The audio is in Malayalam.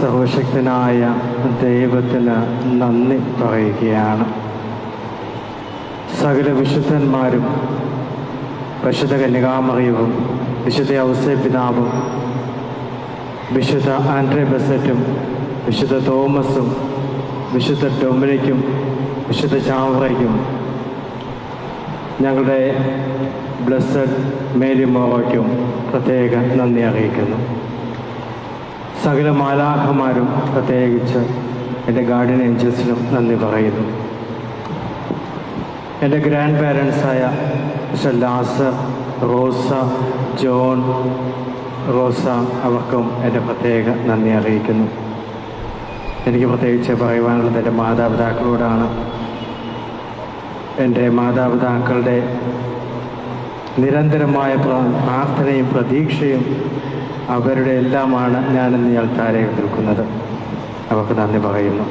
സർവശക്തനായ ദൈവത്തിന് നന്ദി പറയുകയാണ്. സകല വിശുദ്ധന്മാരും പരിശുദ്ധ കന്യകാമറിയവും വിശുദ്ധ ഔസേപ്പിതാവും വിശുദ്ധ ആൻഡ്രേ ബസറ്റും വിശുദ്ധ തോമസും വിശുദ്ധ ഡൊമിനിക്കും വിശുദ്ധ ചാവറയ്ക്കും ഞങ്ങളുടെ ബ്ലെസ്സഡ് മേരി മോറയ്ക്കും പ്രത്യേക നന്ദി അറിയിക്കുന്നു. സകല മാലാഖമാരും പ്രത്യേകിച്ച് എൻ്റെ ഗാർഡിയൻ ഏഞ്ചൽസിനും നന്ദി പറയുന്നു. എൻ്റെ ഗ്രാൻഡ് പാരൻസായ മിസ്റ്റർ ലാസർ, റോസ, ജോൺ, റോസ അവർക്കും എൻ്റെ പ്രത്യേക നന്ദി അറിയിക്കുന്നു. എനിക്ക് പ്രത്യേകിച്ച് പറയുവാനുള്ളത് എൻ്റെ മാതാപിതാക്കളോടാണ്. എൻ്റെ മാതാപിതാക്കളുടെ നിരന്തരമായ പ്രാർത്ഥനയും പ്രതീക്ഷയും അവരുടെ എല്ലാമാണ് ഞാനിന്ന് ഈ അൾത്താരയിൽ നിൽക്കുന്നത്. അവർക്ക് നന്ദി പറയുന്നു.